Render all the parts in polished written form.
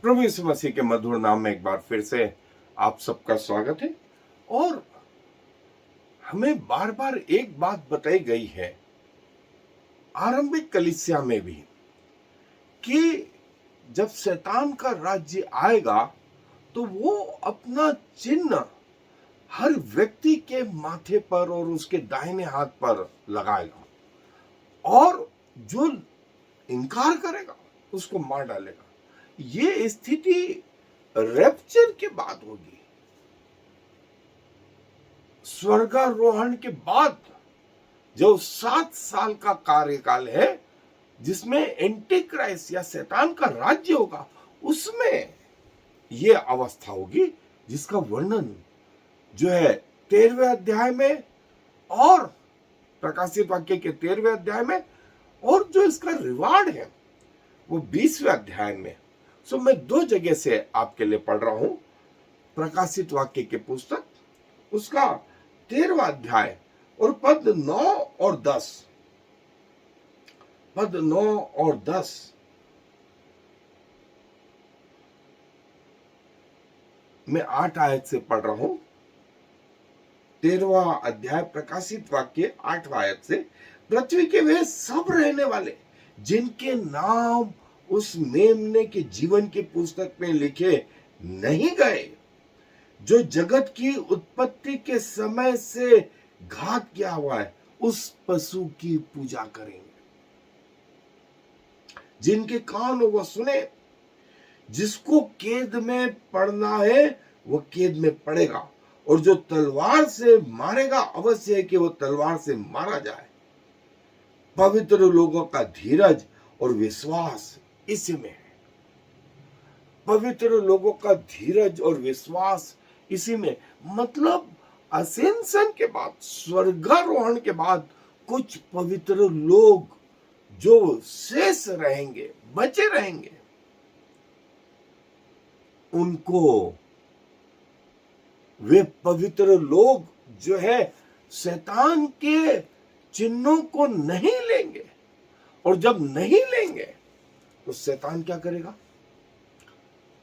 प्रभु यीशु मसीह के मधुर नाम में एक बार फिर से आप सबका स्वागत है। और हमें बार बार एक बात बताई गई है आरंभिक कलीसिया में भी कि जब शैतान का राज्य आएगा तो वो अपना चिन्ह हर व्यक्ति के माथे पर और उसके दाहिने हाथ पर लगाएगा और जो इनकार करेगा उसको मार डालेगा। ये स्थिति रैप्चर के बाद होगी, स्वर्गारोहण के बाद जो 7 साल का कार्यकाल है जिसमें एंटी क्राइस्ट या शैतान का राज्य होगा, उसमें यह अवस्था होगी जिसका वर्णन जो है 13वें अध्याय में और प्रकाशित वाक्य के 13वें अध्याय में, और जो इसका रिवार्ड है वो 20वें अध्याय में। सो मैं 2 जगह से आपके लिए पढ़ रहा हूं। प्रकाशित वाक्य की पुस्तक उसका 13वां अध्याय और पद 9 और 10, पद 9 और 10 मैं 8 आयत से पढ़ रहा हूं। 13वां अध्याय प्रकाशित वाक्य 8वां आयत से, पृथ्वी के वे सब रहने वाले जिनके नाम उस मेमने के जीवन की पुस्तक में लिखे नहीं गए, जो जगत की उत्पत्ति के समय से घात किया हुआ है, उस पशु की पूजा करेंगे। जिनके कान हो वो सुने, जिसको कैद में पड़ना है वो कैद में पड़ेगा, और जो तलवार से मारेगा अवश्य है कि वो तलवार से मारा जाए। पवित्र लोगों का धीरज और विश्वास इसी में है। पवित्र लोगों का धीरज और विश्वास इसी में, मतलब असेंशन के बाद, स्वर्गारोहण के बाद कुछ पवित्र लोग जो शेष रहेंगे, बचे रहेंगे, उनको वे पवित्र लोग जो है शैतान के चिन्हों को नहीं लेंगे। और जब नहीं लेंगे तो शैतान क्या करेगा?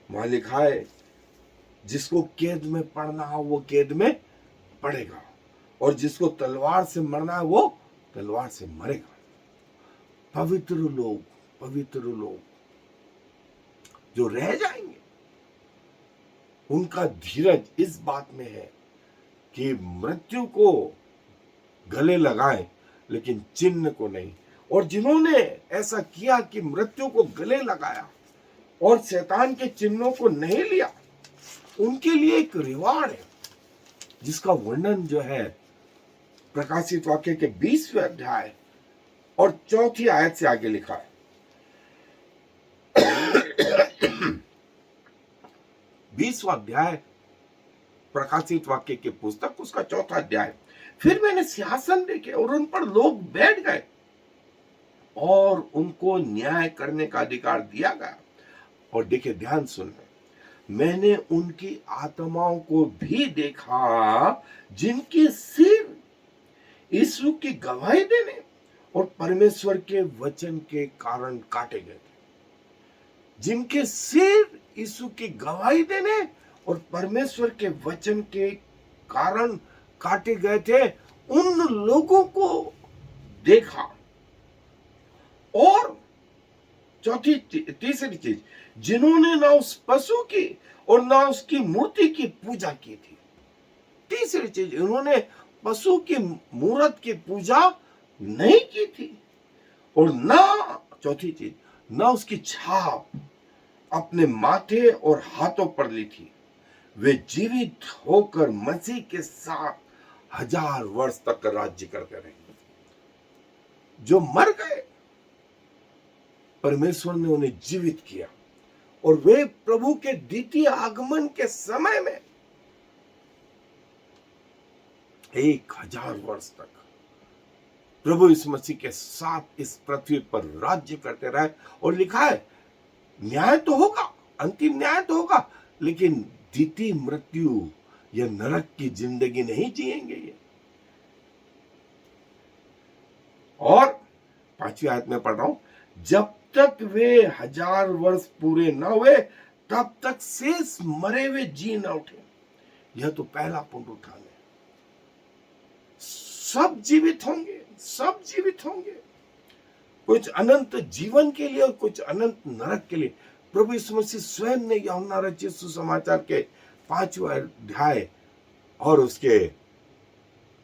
वहां लिखा है जिसको कैद में पड़ना हो वो कैद में पड़ेगा, और जिसको तलवार से मरना है वो तलवार से मरेगा। पवित्र लोग जो रह जाएंगे उनका धीरज इस बात में है कि मृत्यु को गले लगाए लेकिन चिन्ह को नहीं। और जिन्होंने ऐसा किया कि मृत्यु को गले लगाया और शैतान के चिन्हों को नहीं लिया, उनके लिए एक रिवार्ड है जिसका वर्णन जो है प्रकाशित वाक्य के 20वें अध्याय और 4थी आयत से आगे लिखा है। 20वां अध्याय प्रकाशित वाक्य की पुस्तक उसका 4था अध्याय। फिर मैंने सिंहासन देखे और उन पर लोग बैठ गए और उनको न्याय करने का अधिकार दिया गया। और देखिए, ध्यान सुनना, मैंने उनकी आत्माओं को भी देखा जिनके सिर यीशु की गवाही देने और परमेश्वर के वचन के कारण काटे गए थे। जिनके सिर यीशु की गवाही देने और परमेश्वर के वचन के कारण काटे गए थे, उन लोगों को देखा। और तीसरी चीज, जिन्होंने ना उस पशु की और ना उसकी मूर्ति की पूजा की थी। तीसरी चीज, उन्होंने पशु की मूर्त की पूजा नहीं की थी, और ना, चौथी चीज, ना उसकी छाप अपने माथे और हाथों पर ली थी। वे जीवित होकर मसीह के साथ 1000 वर्ष तक राज्य करते रहेंगे। जो मर गए, परमेश्वर ने उन्हें जीवित किया, और वे प्रभु के द्वितीय आगमन के समय में 1000 वर्ष तक प्रभु यीशु मसीह के साथ इस पृथ्वी पर राज्य करते रहे। और लिखा है न्याय तो होगा, अंतिम न्याय तो होगा, लेकिन द्वितीय मृत्यु या नरक की जिंदगी नहीं जिएंगे ये। और 5वीं आयत में पढ़ रहा हूं, जब तक वे 1000 वर्ष पूरे न हुए तब तक शेष मरे हुए जी न उठे। यह तो पहला पुनरुत्थान है। सब जीवित होंगे, सब जीवित होंगे, कुछ अनंत जीवन के लिए और कुछ अनंत नरक के लिए। प्रभु यीशु मसीह स्वयं ने यूहन्ना रचित सुसमाचार के 5वें अध्याय और उसके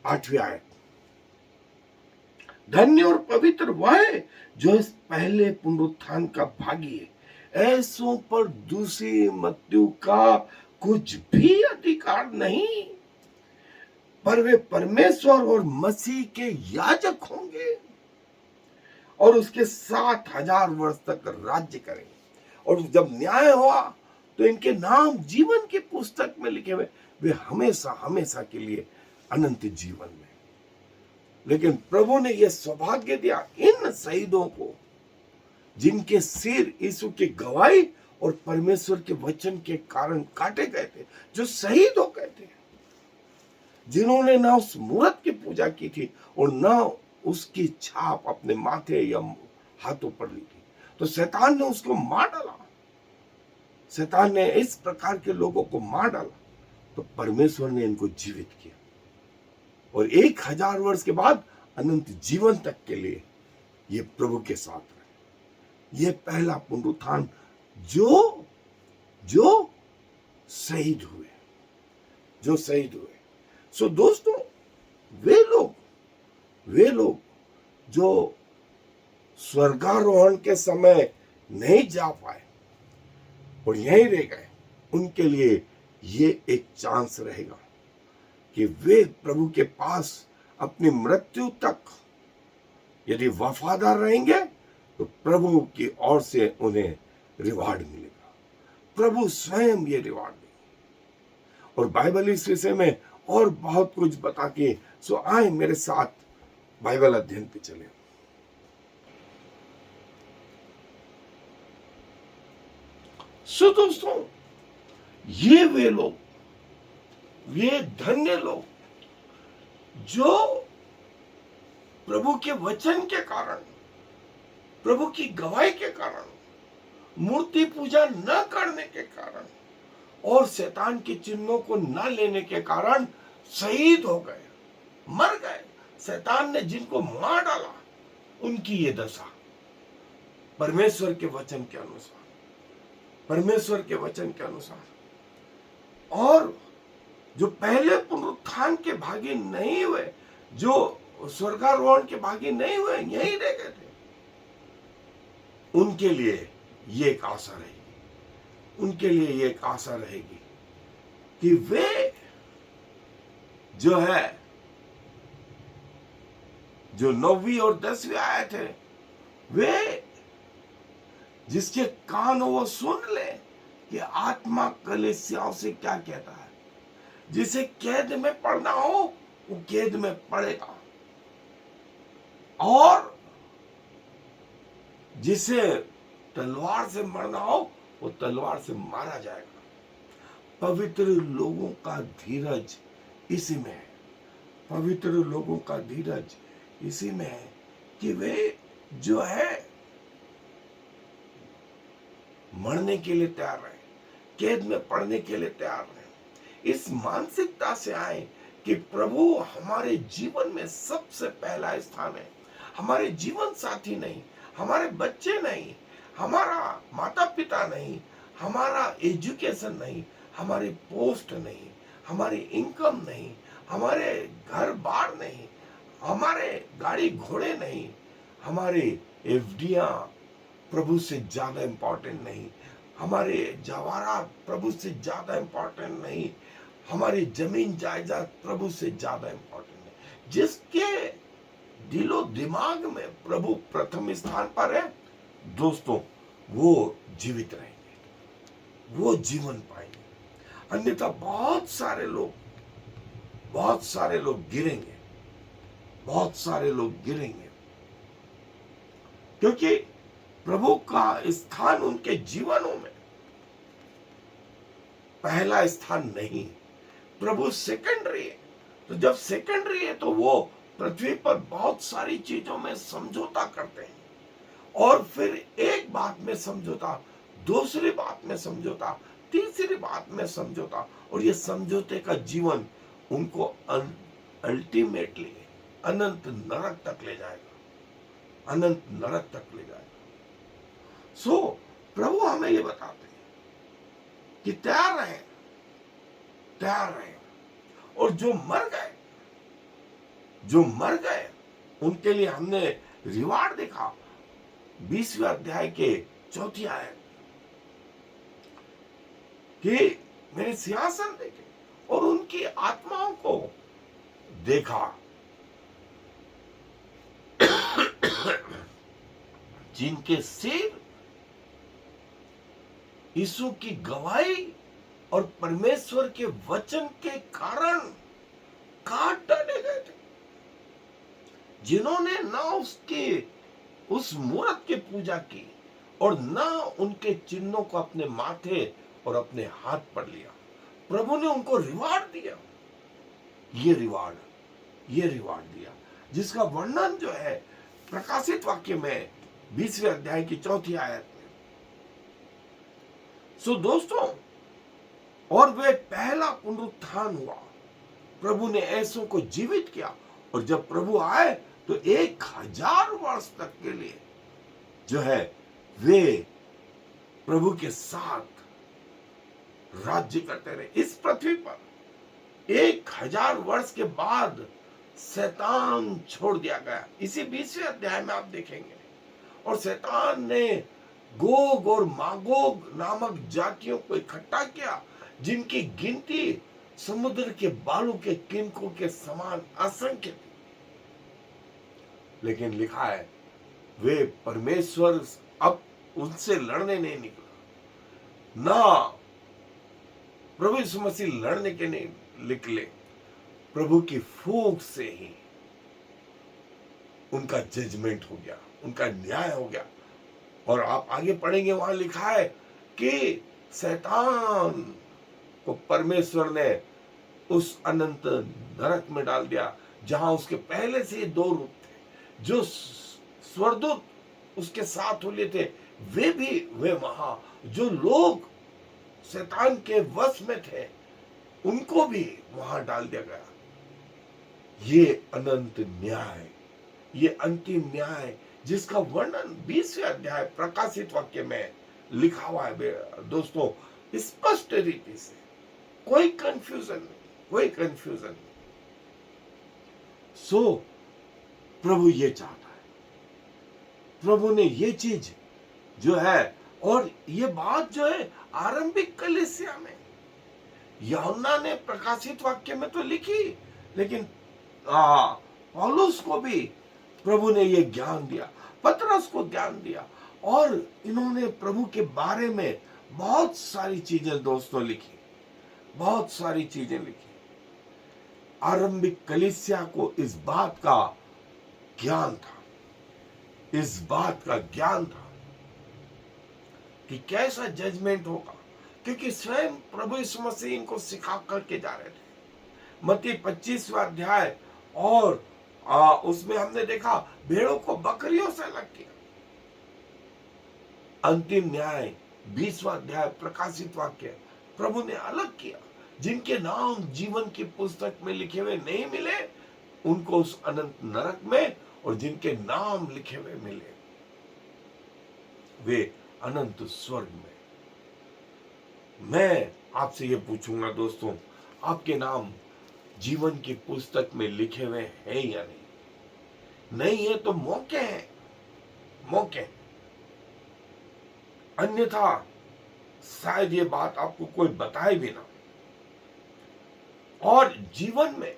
8वें आयत, धन्य और पवित्र वह है जो इस पहले पुनरुत्थान का भागी है। ऐसों पर दूसरी मृत्यु का कुछ भी अधिकार नहीं, पर वे परमेश्वर और मसीह के याजक होंगे और उसके 7,000 वर्ष तक राज्य करेंगे। और जब न्याय हुआ तो इनके नाम जीवन की पुस्तक में लिखे हुए, वे हमेशा हमेशा के लिए अनंत जीवन में। लेकिन प्रभु ने यह सौभाग्य दिया इन शहीदों को, जिनके सिर यीशु की गवाही और परमेश्वर के वचन के कारण काटे गए थे, जो शहीद हो गए थे, जिन्होंने ना उस मूर्त की पूजा की थी और ना उसकी छाप अपने माथे या हाथों पर ली थी। तो शैतान ने उसको मार डाला, शैतान ने इस प्रकार के लोगों को मार डाला, तो परमेश्वर ने इनको जीवित किया और 1,000 वर्ष के बाद अनंत जीवन तक के लिए ये प्रभु के साथ रहे। ये पहला पुनरुत्थान जो जो शहीद हुए, जो शहीद हुए। सो दोस्तों, वे लोग जो स्वर्गारोहण के समय नहीं जा पाए और यहीं रह गए, उनके लिए ये एक चांस रहेगा कि वे प्रभु के पास अपनी मृत्यु तक यदि वफादार रहेंगे तो प्रभु की ओर से उन्हें रिवार्ड मिलेगा। प्रभु स्वयं ये रिवार्ड देंगे। और बाइबल इस विषय में और बहुत कुछ बता के, सो आए मेरे साथ बाइबल अध्ययन पे चले। सो दोस्तों, ये वे लोग, ये धन्य लोग जो प्रभु के वचन के कारण, प्रभु की गवाही के कारण, मूर्ति पूजा न करने के कारण और शैतान के चिन्हों को न लेने के कारण शहीद हो गए, मर गए। शैतान ने जिनको मार डाला, उनकी ये दशा परमेश्वर के वचन के अनुसार, परमेश्वर के वचन के अनुसार। और जो पहले पुनरुत्थान के भागी नहीं हुए, जो स्वर्गारोहण के भागी नहीं हुए, यहीं रह गए थे, उनके लिए ये एक आशा रहेगी, उनके लिए ये एक आशा रहेगी कि वे जो है, जो 9वीं और 10वीं आयत है, वे जिसके कान वो सुन ले कि आत्मा कलीसियाओं से क्या कहता है। जिसे कैद में पढ़ना हो वो कैद में पढ़ेगा, और जिसे तलवार से मरना हो वो तलवार से मारा जाएगा। पवित्र लोगों का धीरज इसी में है, पवित्र लोगों का धीरज इसी में है कि वे जो है मरने के लिए तैयार रहे, कैद में पड़ने के लिए तैयार रहे। इस मानसिकता से आए कि प्रभु हमारे जीवन में सबसे पहला स्थान है। हमारे जीवन साथी नहीं, हमारे बच्चे नहीं, हमारा माता पिता नहीं, हमारा एजुकेशन नहीं, हमारी पोस्ट नहीं, हमारी इनकम नहीं, हमारे घर बार नहीं, हमारे गाड़ी घोड़े नहीं, हमारे एफडियां प्रभु से ज्यादा इंपॉर्टेंट नहीं, हमारे जवाहरात प्रभु से ज्यादा इंपॉर्टेंट नहीं, हमारी जमीन जायदाद प्रभु से ज्यादा इंपॉर्टेंट नहीं। जिसके दिलो दिमाग में प्रभु प्रथम स्थान पर है, दोस्तों, वो जीवित रहेंगे, वो जीवन पाएंगे। अन्यथा बहुत सारे लोग गिरेंगे, बहुत सारे लोग गिरेंगे, क्योंकि प्रभु का स्थान उनके जीवनों में पहला स्थान नहीं। प्रभु सेकेंडरी है। तो जब सेकेंडरी है तो वो पृथ्वी पर बहुत सारी चीजों में समझौता करते हैं, और फिर एक बात में समझौता, दूसरी बात में समझौता, तीसरी बात में समझौता, और ये समझौते का जीवन उनको अल्टीमेटली अनंत नरक तक ले जाएगा, अनंत नरक तक ले जाएगा। सो प्रभु हमें ये बताते हैं कि तैयार रहें, तैयार रहें। और जो मर गए, जो मर गए, उनके लिए हमने रिवार्ड देखा 20वें अध्याय के 4थी आयत कि मैंने सिंहासन देखे और उनकी आत्माओं को देखा जिनके सिर यीशु की गवाही और परमेश्वर के वचन के कारण काट डाले गए थे, जिन्होंने ना उसके उस मूर्त की पूजा की और ना उनके चिन्हों को अपने माथे और अपने हाथ पर लिया। प्रभु ने उनको रिवार्ड दिया, ये रिवार्ड दिया, जिसका वर्णन जो है प्रकाशित वाक्य में 20वें अध्याय की 4थी आयत में। सो दोस्तों, और वे पहला पुनरुत्थान हुआ, प्रभु ने ऐसों को जीवित किया, और जब प्रभु आए तो 1000 वर्ष तक के लिए जो है वे प्रभु के साथ राज्य करते रहे इस पृथ्वी पर। 1000 वर्ष के बाद शैतान छोड़ दिया गया, इसी 20वें अध्याय में आप देखेंगे। और शैतान ने गोग और मागोग नामक जातियों को इकट्ठा किया, जिनकी गिनती समुद्र के बालू के किनकों के समान असंख्य थी। लेकिन लिखा है वे परमेश्वर अब उनसे लड़ने नहीं निकला, ना प्रभु यीशु मसीह लड़ने के नहीं निकले, प्रभु की फूंक से ही उनका जजमेंट हो गया, उनका न्याय हो गया। और आप आगे पढ़ेंगे, वहां लिखा है कि शैतान को परमेश्वर ने उस अनंत नरक में डाल दिया, जहां उसके पहले से 2 रूप थे। जो स्वर्गदूत उसके साथ हुए थे, वे वहां जो लोग शैतान के वश में थे, उनको भी वहां डाल दिया गया। ये अनंत न्याय, ये अंतिम न्याय, जिसका वर्णन 20वें अध्याय प्रकाशित वाक्य में लिखा हुआ है दोस्तों, स्पष्ट रीति से, कोई कंफ्यूजन नहीं, कोई कंफ्यूजन नहीं। सो प्रभु ये चाहता है, प्रभु ने ये चीज जो है, और ये बात जो है आरंभिक कलीसिया में यूहन्ना ने प्रकाशित वाक्य में तो लिखी, लेकिन पौलुस को भी प्रभु ने ये ज्ञान दिया, पतरस को ज्ञान दिया, और इन्होंने प्रभु के बारे में बहुत सारी चीजें दोस्तों लिखी, बहुत सारी चीजें लिखी। आरंभिक कलीसिया को इस बात का ज्ञान था, इस बात का ज्ञान था कि कैसा जजमेंट होगा, क्योंकि स्वयं प्रभु यीशु मसीह इनको सिखा करके जा रहे थे। मत्ती 25वां अध्याय, और उसमें हमने देखा भेड़ों को बकरियों से अलग किया। अंतिम न्याय 20वां अध्याय प्रकाशित वाक्य, प्रभु ने अलग किया। जिनके नाम जीवन की पुस्तक में लिखे हुए नहीं मिले, उनको उस अनंत नरक में, और जिनके नाम लिखे हुए मिले, वे अनंत स्वर्ग में। मैं आपसे ये पूछूंगा दोस्तों, आपके नाम जीवन की पुस्तक में लिखे हुए हैं या नहीं? नहीं है तो मौके हैं, मौके। अन्यथा शायद ये बात आपको कोई बताए भी ना। और जीवन में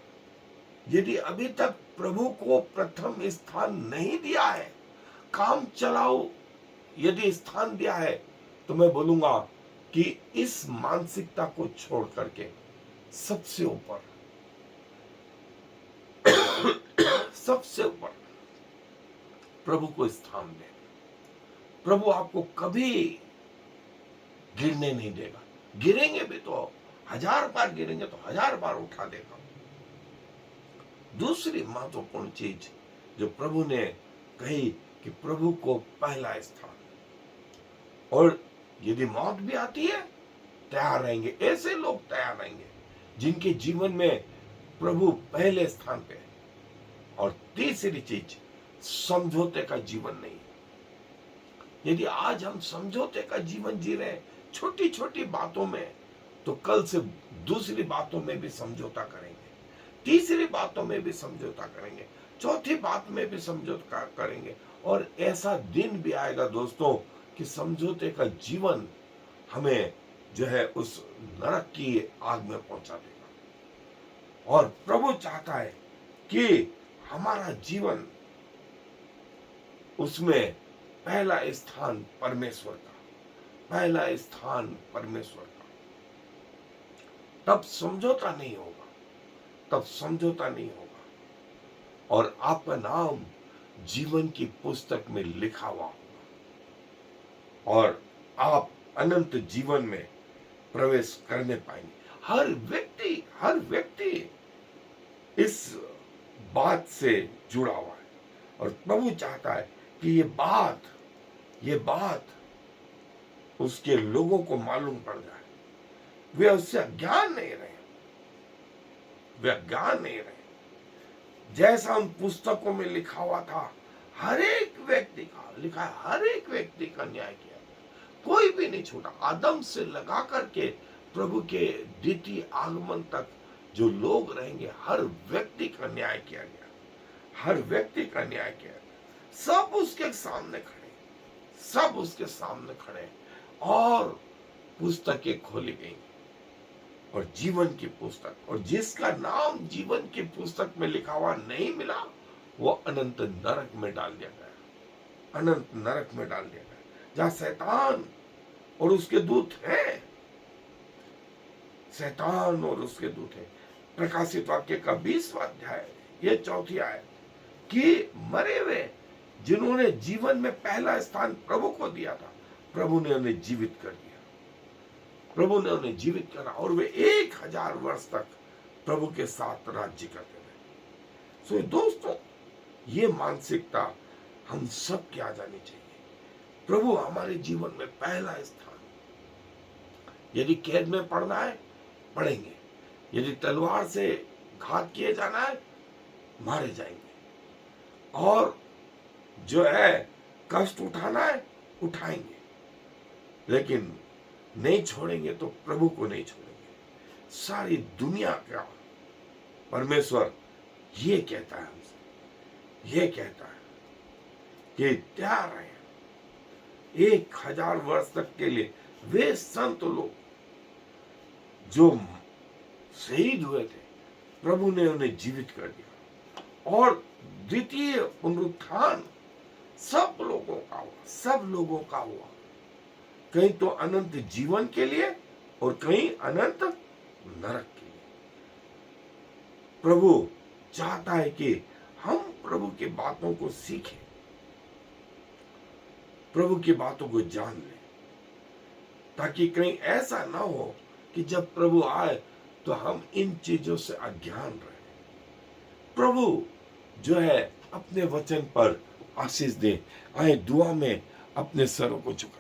यदि अभी तक प्रभु को प्रथम स्थान नहीं दिया है, काम चलाओ यदि स्थान दिया है, तो मैं बोलूंगा कि इस मानसिकता को छोड़ करके सबसे ऊपर सबसे ऊपर प्रभु को स्थान दे। प्रभु आपको कभी गिरने नहीं देगा। गिरेंगे भी तो 1000 बार गिरेंगे तो 1000 बार उठा देगा। दूसरी महत्वपूर्ण चीज जो प्रभु ने कही कि प्रभु को पहला स्थान, और यदि मौत भी आती है तैयार रहेंगे। ऐसे लोग तैयार रहेंगे जिनके जीवन में प्रभु पहले स्थान पे है। और तीसरी चीज, समझौते का जीवन नहीं। यदि आज हम समझौते का जीवन जी रहे हैं छोटी छोटी बातों में, तो कल से दूसरी बातों में भी समझौता करेंगे, तीसरी बातों में भी समझौता करेंगे, चौथी बात में भी समझौता करेंगे। और ऐसा दिन भी आएगा दोस्तों कि समझौते का जीवन हमें जो है उस नरक की आग में पहुंचा देगा। और प्रभु चाहता है कि हमारा जीवन उसमें पहला स्थान परमेश्वर का, पहला स्थान परमेश्वर का। तब समझौता नहीं होगा, तब समझौता नहीं होगा। और आपका नाम जीवन की पुस्तक में लिखा हुआ होगा और आप अनंत जीवन में प्रवेश करने पाएंगे। हर व्यक्ति इस बात से जुड़ा हुआ है। और प्रभु चाहता है कि ये बात उसके लोगों को मालूम पड़ जाए। वे उससे अज्ञान नहीं रहे, वे अज्ञान नहीं रहे। जैसा उन पुस्तकों में लिखा हुआ था, हर एक व्यक्ति का लिखा है, हर एक व्यक्ति का न्याय किया, कोई भी नहीं छूटा। आदम से लगा करके प्रभु के द्वितीय आगमन तक जो लोग रहेंगे, हर व्यक्ति का न्याय किया गया, हर व्यक्ति का न्याय किया गया। सब उसके सामने खड़े, सब उसके सामने खड़े और पुस्तकें खोली गई और जीवन की पुस्तक, और जिसका नाम जीवन की पुस्तक में लिखा हुआ नहीं मिला, वो अनंत नरक में डाल दिया गया, अनंत नरक में डाल दिया गया, जहां शैतान और उसके दूत हैं, शैतान और उसके दूत हैं। प्रकाशित वाक्य का 20वां अध्याय, ये 4ठी आयत, कि मरे हुए जिन्होंने जीवन में पहला स्थान प्रभु को दिया था, प्रभु ने उन्हें जीवित कर दिया, प्रभु ने उन्हें जीवित करा और वे 1000 वर्ष तक प्रभु के साथ राज्य करते रहे। सो दोस्तों, ये मानसिकता हम सब की आ जानी चाहिए। प्रभु हमारे जीवन में पहला स्थान। यदि कैद में पड़ना है, पड़ेंगे। यदि तलवार से घात किए जाना है, मारे जाएंगे। और जो है कष्ट उठाना है, उठाएंगे। लेकिन नहीं छोड़ेंगे तो प्रभु को नहीं छोड़ेंगे। सारी दुनिया का परमेश्वर ये कहता है हमसे, ये कहता है कि तैयार रहे 1000 वर्ष तक के लिए। वे संत लोग जो शहीद हुए थे, प्रभु ने उन्हें जीवित कर दिया और द्वितीय पुनरुत्थान सब लोगों का हुआ, सब लोगों का हुआ। कहीं तो अनंत जीवन के लिए और कहीं अनंत नरक के लिए। प्रभु चाहता है कि हम प्रभु की बातों को सीखें, प्रभु की बातों को जान लें, ताकि कहीं ऐसा ना हो कि जब प्रभु आए तो हम इन चीजों से अज्ञान रहे। प्रभु जो है अपने वचन पर आशीष दे। आए दुआ में अपने सरों को झुकाएं।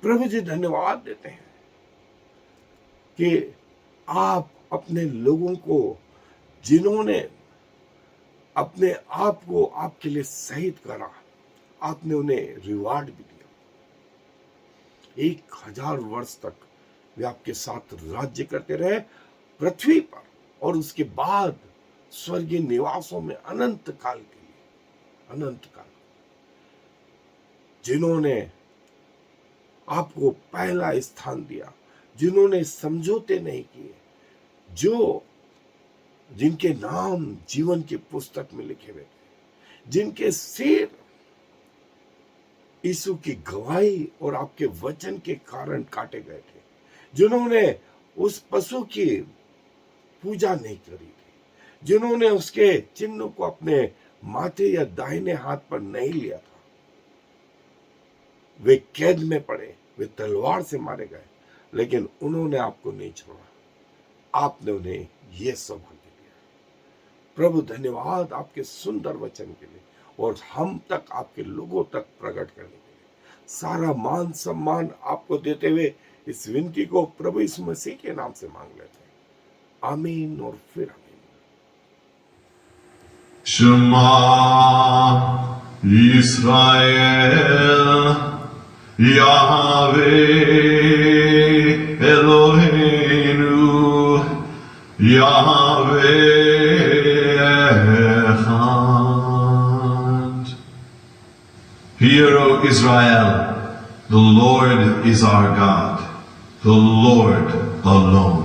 प्रभु जी, धन्यवाद देते हैं कि आप अपने लोगों को, जिन्होंने अपने आप को आपके लिए शहीद करा, आपने उन्हें रिवार्ड भी दिया। 1000 वर्ष तक वे आपके साथ राज्य करते रहे पृथ्वी पर, और उसके बाद स्वर्गीय निवासों में अनंत काल के लिए, अनंत काल। जिन्होंने आपको पहला स्थान दिया, जिन्होंने समझौते नहीं किए, जिनके नाम जीवन की पुस्तक में लिखे हुए थे, जिनके सिर यीशु की गवाही और आपके वचन के कारण काटे गए थे, जिन्होंने उस पशु की पूजा नहीं करी थी, जिन्होंने उसके चिन्ह को अपने माथे या दाहिने हाथ पर नहीं लिया था, वे कैद में पड़े, वे तलवार से मारे गए, लेकिन उन्होंने आपको नहीं छोड़ा। आपने उन्हें यह सौभाग्य दिया। प्रभु धन्यवाद आपके सुंदर वचन के लिए और हम तक, आपके लोगों तक प्रकट करने के लिए। सारा मान सम्मान आपको देते हुए इस विनती को प्रभु यीशु मसीह के नाम से मांग लेते हैं। आमीन और फिर आमीन। Shema Yisrael Yahweh Eloheinu Yahweh Echad. Hear, O Israel, the Lord is our God, the Lord alone.